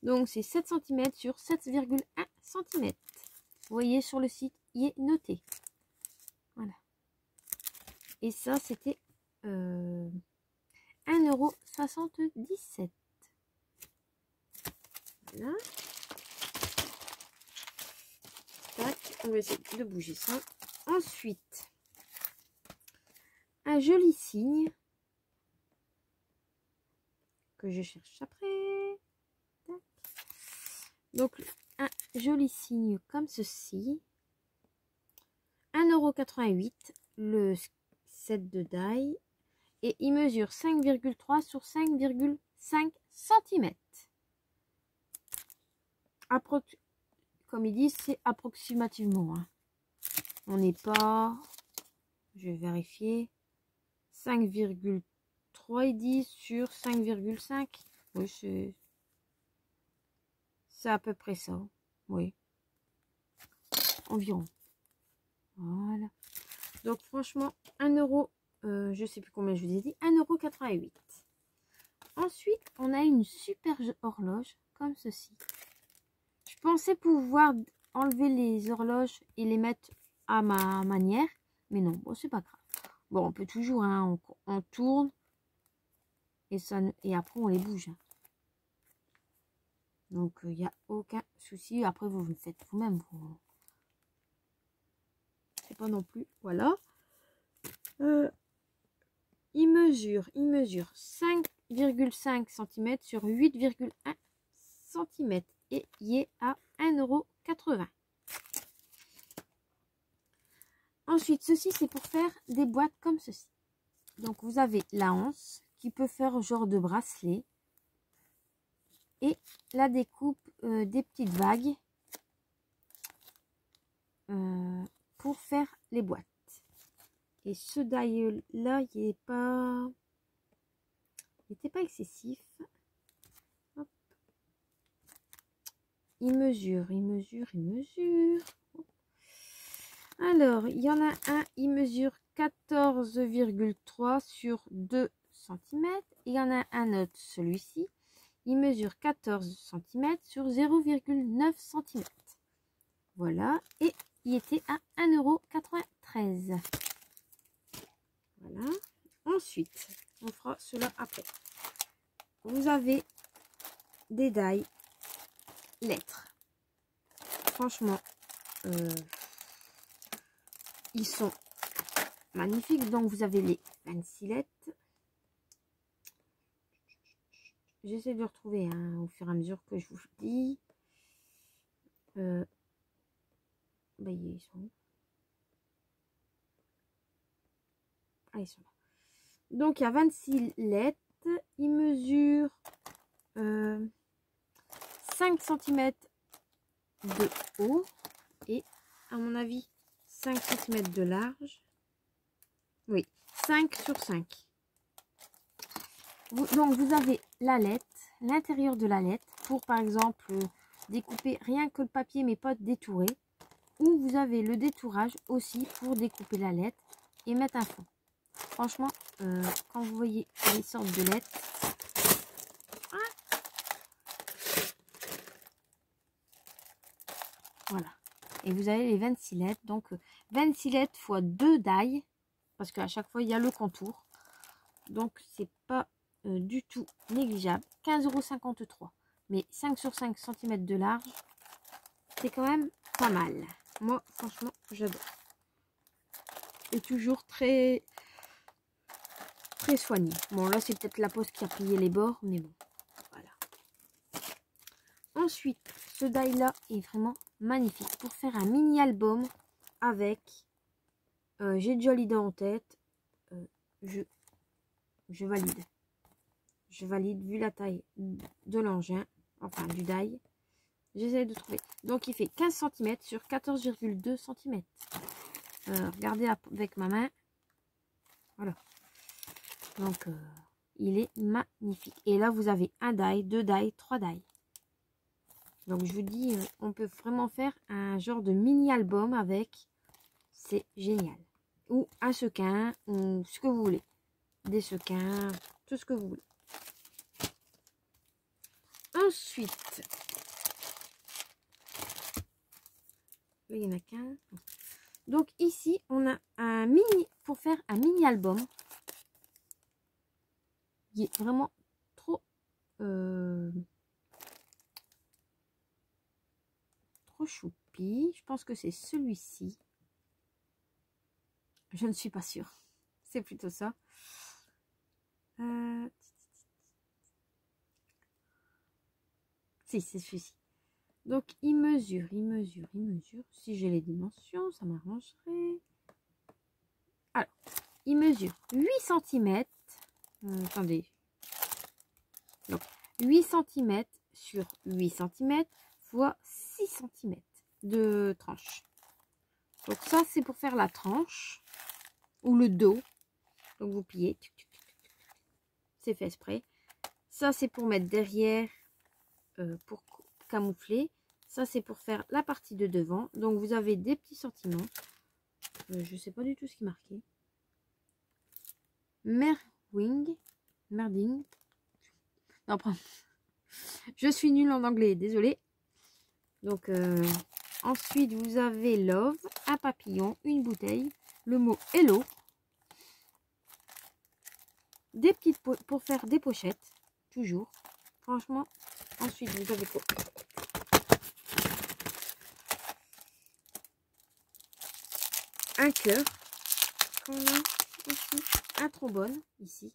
Donc, c'est 7 cm sur 7,1 cm. Vous voyez, sur le site, il est noté. Voilà. Et ça, c'était 1,77 €. Voilà. Tac, on va essayer de bouger ça. Ensuite, un joli signe que je cherche après. Tac. Donc, un joli signe comme ceci. 1,88 €, le set de die. Et il mesure 5,3 sur 5,5 cm. Comme ils disent, c'est approximativement. Hein. On n'est pas... Je vais vérifier. 5,3 et 10 sur 5,5. Oui, c'est à peu près ça. Oui. Environ. Voilà. Donc franchement, 1 €, je sais plus combien je vous ai dit, 1,88 €. Ensuite, on a une super horloge comme ceci. Je pensais pouvoir enlever les horloges et les mettre à ma manière, mais non, bon, c'est pas grave. Bon, on peut toujours, hein, on tourne et après on les bouge. Hein. Donc il n'y a aucun souci. Après vous le faites vous-même. C'est pas non plus. Voilà. Il mesure 5,5 cm sur 8,1 cm et il est à 1,80 €. Ensuite, ceci c'est pour faire des boîtes comme ceci. Donc vous avez la anse qui peut faire genre de bracelet et la découpe des petites vagues pour faire les boîtes. Et ce die là, il n'était pas excessif. Hop. Il mesure. Alors, il y en a un, il mesure 14,3 sur 2 cm. Il y en a un autre, celui-ci, il mesure 14 cm sur 0,9 cm. Voilà, et il était à 1,93 €. Voilà. Ensuite, on fera cela après. Vous avez des die lettres. Franchement, ils sont magnifiques. Donc, vous avez les 26 lettres. J'essaie de retrouver hein, au fur et à mesure que je vous dis. Ils sont où? Ah, ils sont là. Donc, il y a 26 lettres. Il mesure 5 cm de haut et, à mon avis, 5 cm de large. Oui, 5 sur 5. Donc vous avez la lettre, l'intérieur de la lettre pour par exemple découper rien que le papier mais pas détourer. Ou vous avez le détourage aussi pour découper la lettre et mettre un fond. Franchement, quand vous voyez les sortes de lettres, voilà. Et vous avez les 26 lettres. Donc 26 lettres fois 2 die. Parce qu'à chaque fois, il y a le contour. Donc c'est pas du tout négligeable. 15,53 €. Mais 5 sur 5 cm de large, c'est quand même pas mal. Moi, franchement, j'adore. Et toujours très soigné. Bon, là, c'est peut-être la poste qui a plié les bords, mais bon, voilà. Ensuite, ce die-là est vraiment magnifique pour faire un mini-album avec... j'ai déjà l'idée en tête. Je valide. Je valide vu la taille de l'engin, enfin du die. J'essaie de trouver. Donc, il fait 15 cm sur 14,2 cm. Regardez avec ma main. Voilà. Donc, il est magnifique. Et là, vous avez un die, 2 die, 3 die. Donc, je vous dis, on peut vraiment faire un genre de mini-album avec. C'est génial. Ou un sequin, ou ce que vous voulez. Des sequins, tout ce que vous voulez. Ensuite, là, il y en a qu'un. Donc, ici, on a un mini, pour faire un mini-album. Il est vraiment trop choupi. Je pense que c'est celui-ci. Je ne suis pas sûre. C'est plutôt ça. Si, c'est celui-ci. Donc, il mesure. Si j'ai les dimensions, ça m'arrangerait. Alors, il mesure 8 cm. Attendez. Donc, 8 cm sur 8 cm fois 6 cm de tranche. Donc, ça, c'est pour faire la tranche ou le dos. Donc, vous pliez. C'est fait exprès. Ça, c'est pour mettre derrière, pour camoufler. Ça, c'est pour faire la partie de devant. Donc, vous avez des petits sentiments. Je ne sais pas du tout ce qui est marqué. Merding. Non, je suis nulle en anglais, désolée. Donc, ensuite, vous avez love, un papillon, une bouteille, le mot hello. Des petites pour faire des pochettes, toujours. Franchement, ensuite, vous avez quoi? Un cœur. On a aussi un trombone, ici.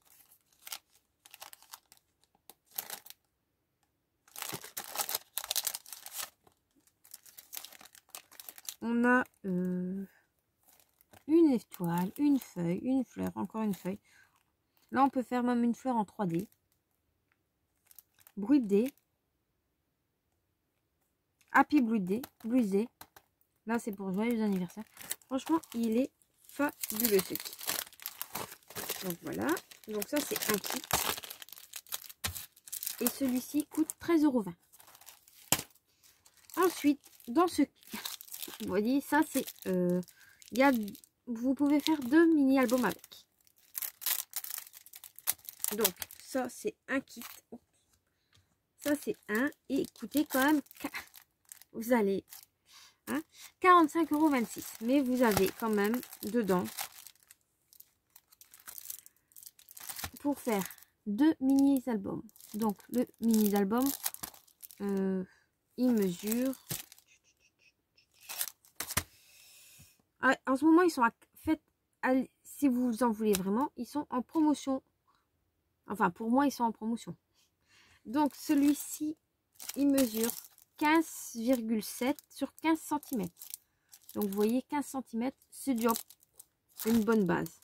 On a une étoile, une feuille, une fleur, encore une feuille. Là, on peut faire même une fleur en 3D. Birthday. Happy Birthday. Là, c'est pour joyeux anniversaire. Franchement, il est fabuleux ce kit. Donc voilà. Donc ça, c'est un kit. Et celui-ci coûte 13,20 €. Ensuite, dans ce kit, vous voyez, ça, c'est... vous pouvez faire 2 mini-albums avec. Donc, ça, c'est un kit. Ça, c'est un. Et coûtez quand même... Vous allez... 45,26 €. Mais vous avez quand même dedans... pour faire 2 mini-albums. Donc, le mini-album, il mesure... en ce moment, ils sont si vous en voulez vraiment, ils sont en promotion. Enfin, pour moi, ils sont en promotion. Donc, celui-ci, il mesure 15,7 sur 15 cm. Donc, vous voyez, 15 cm, c'est déjà une bonne base.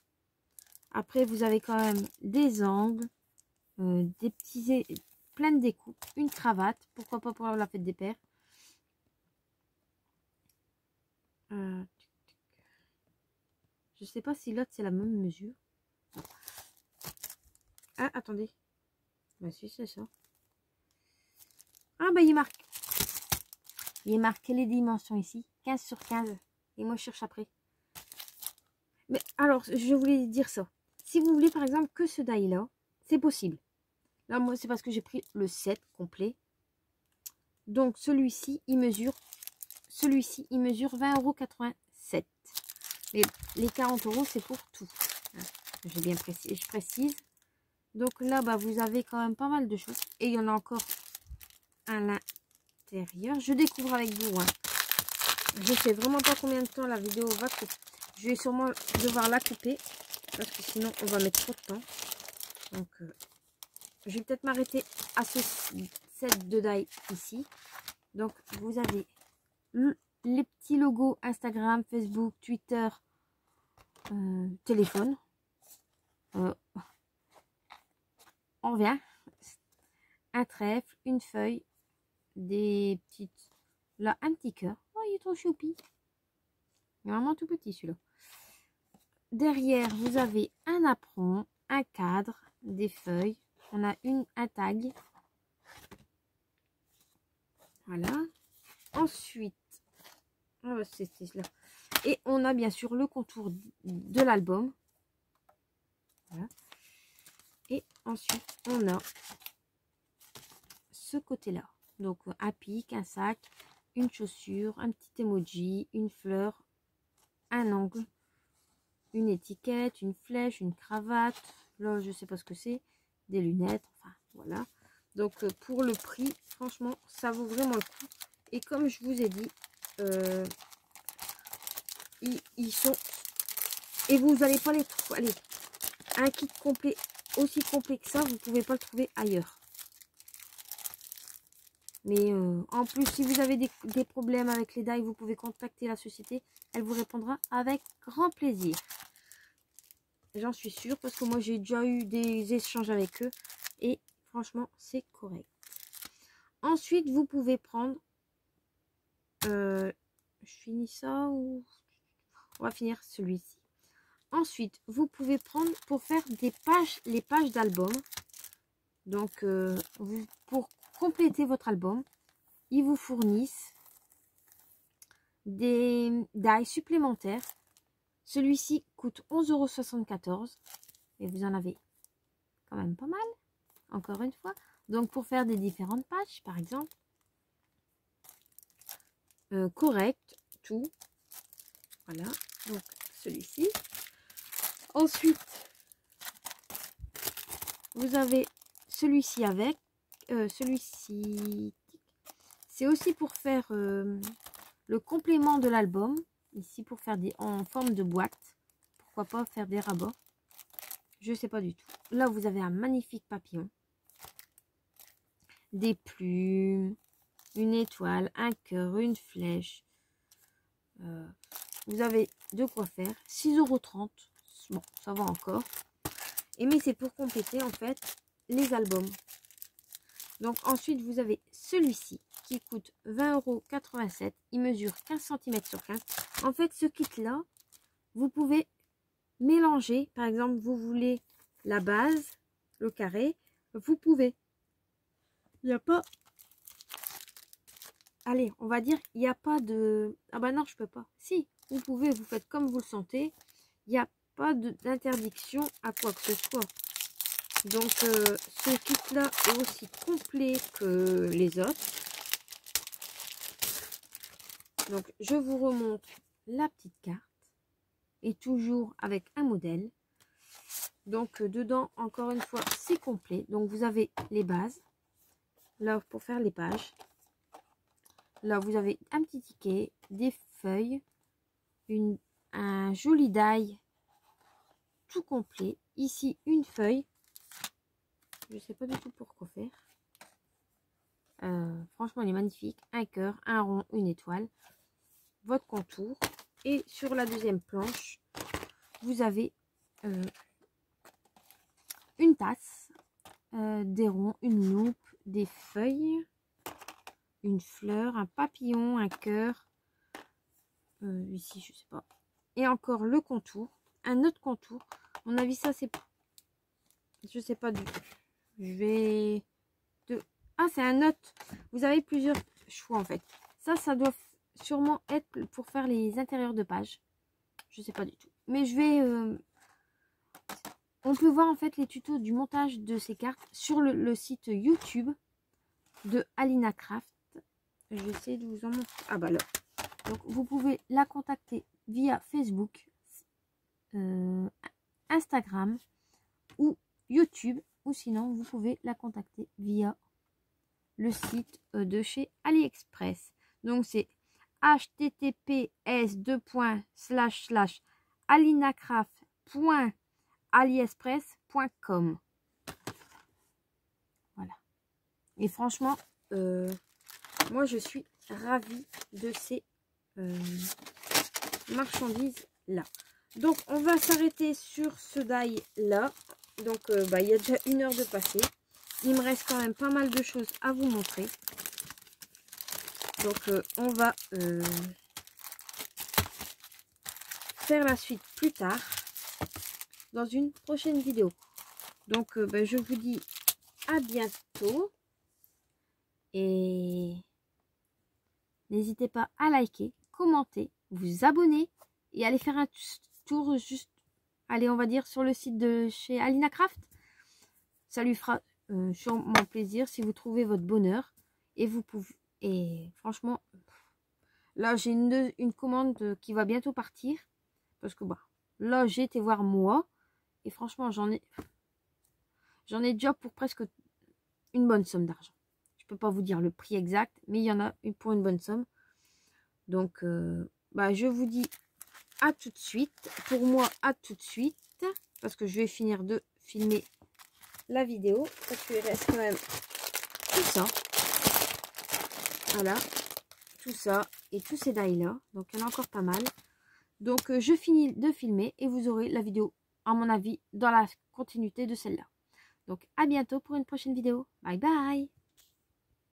Après, vous avez quand même des angles, des petits, plein de découpes, une cravate, pourquoi pas pour la fête des pères. Je sais pas si l'autre c'est la même mesure. Ah, attendez. Bah si, c'est ça. Ah bah il est marqué les dimensions ici. 15 sur 15. Et moi je cherche après. Mais alors, je voulais dire ça. Si vous voulez par exemple que ce die là, c'est possible. Là moi c'est parce que j'ai pris le set complet. Donc celui-ci il mesure 20,87 €. Mais les 40 € c'est pour tout. J'ai bien précisé, je précise. Donc là bah vous avez quand même pas mal de choses. Et il y en a encore à l'intérieur. Je découvre avec vous. Hein. Je sais vraiment pas combien de temps la vidéo va couper. Je vais sûrement devoir la couper. Parce que sinon on va mettre trop de temps. Donc je vais peut-être m'arrêter à ce set de die ici. Donc vous avez les petits logos Instagram, Facebook, Twitter, téléphone. On revient. Un trèfle, une feuille, des petites... Là, un petit cœur. Oh, il est trop choupi. Il est vraiment tout petit celui-là. Derrière, vous avez un apron, un cadre, des feuilles. On a un tag. Voilà. Ensuite, c'est là. Et on a bien sûr le contour de l'album. Voilà. Et ensuite, on a ce côté-là. Donc, un pic, un sac, une chaussure, un petit emoji, une fleur, un angle, une étiquette, une flèche, une cravate. Là, je sais pas ce que c'est. Des lunettes. Enfin, voilà. Donc, pour le prix, franchement, ça vaut vraiment le coup. Et comme je vous ai dit, ils sont... Et vous n'allez pas les trouver... Allez, un kit complet, aussi complet que ça, vous pouvez pas le trouver ailleurs. Mais en plus, si vous avez des problèmes avec les die, vous pouvez contacter la société. Elle vous répondra avec grand plaisir. J'en suis sûre parce que moi, j'ai déjà eu des échanges avec eux. Et franchement, c'est correct. Ensuite, vous pouvez prendre... je finis ça ou... On va finir celui-ci. Ensuite, vous pouvez prendre pour faire des pages, les pages d'album. Donc, pour compléter votre album, ils vous fournissent des die supplémentaires. Celui-ci coûte 11,74 €. Et vous en avez quand même pas mal, encore une fois. Donc, pour faire des différentes pages, par exemple. Correct, tout. Voilà, donc celui-ci. Ensuite, vous avez celui-ci avec. Celui-ci, c'est aussi pour faire le complément de l'album. Ici, pour faire des en forme de boîte. Pourquoi pas faire des rabats. Je sais pas du tout. Là, vous avez un magnifique papillon. Des plumes. Une étoile, un cœur, une flèche. Vous avez de quoi faire. 6,30 €. Bon, ça va encore. Et mais c'est pour compléter en fait les albums. Donc ensuite, vous avez celui-ci qui coûte 20,87 €. Il mesure 15 cm sur 15. En fait, ce kit-là, vous pouvez mélanger. Par exemple, vous voulez la base, le carré. Vous pouvez. Il n'y a pas... Allez, on va dire, il n'y a pas de... Ah bah non, je peux pas. Si, vous pouvez, vous faites comme vous le sentez. Il n'y a pas d'interdiction à quoi que ce soit. Donc, ce kit-là est aussi complet que les autres. Donc, je vous remonte la petite carte. Et toujours avec un modèle. Donc, dedans, encore une fois, c'est complet. Donc, vous avez les bases. Là, pour faire les pages. Là, vous avez un petit ticket, des feuilles, un joli die tout complet. Ici, une feuille. Je sais pas du tout pour quoi faire. Franchement, il est magnifique. Un cœur, un rond, une étoile. Votre contour. Et sur la deuxième planche, vous avez une tasse, des ronds, une loupe, des feuilles, une fleur, un papillon, un cœur. Ici, je sais pas. Et encore le contour. Un autre contour. À mon avis, ça, c'est Je sais pas du tout. Je vais... Ah, c'est un note. Vous avez plusieurs choix en fait. Ça doit sûrement être pour faire les intérieurs de page. Je sais pas du tout. Mais je vais... On peut voir en fait les tutos du montage de ces cartes sur le site YouTube de Alina Craft. Je vais essayer de vous en montrer. Ah bah là. Donc vous pouvez la contacter via Facebook, Instagram ou YouTube. Ou sinon vous pouvez la contacter via le site de chez AliExpress. Donc c'est https://alinacraft.aliexpress.com. Voilà. Et franchement, moi je suis ravie de ces marchandises là. Donc on va s'arrêter sur ce die là. Donc il y a déjà 1 heure de passé. Il me reste quand même pas mal de choses à vous montrer. Donc on va faire la suite plus tard dans une prochaine vidéo. Donc je vous dis à bientôt et n'hésitez pas à liker, commenter, vous abonner et aller faire un tour juste, allez on va dire sur le site de chez Alina Craft. Ça lui fera sûrement plaisir si vous trouvez votre bonheur et vous pouvez. Et franchement, là j'ai une commande qui va bientôt partir parce que là j'ai été voir moi et franchement j'en ai déjà pour presque une bonne somme d'argent. Je peux pas vous dire le prix exact, mais il y en a pour une bonne somme. Donc je vous dis à tout de suite. Pour moi, à tout de suite parce que je vais finir de filmer la vidéo parce qu'il reste quand même tout ça. Voilà, tout ça et tous ces die là. Donc il y en a encore pas mal. Donc je finis de filmer et vous aurez la vidéo, à mon avis, dans la continuité de celle-là. Donc à bientôt pour une prochaine vidéo. Bye bye.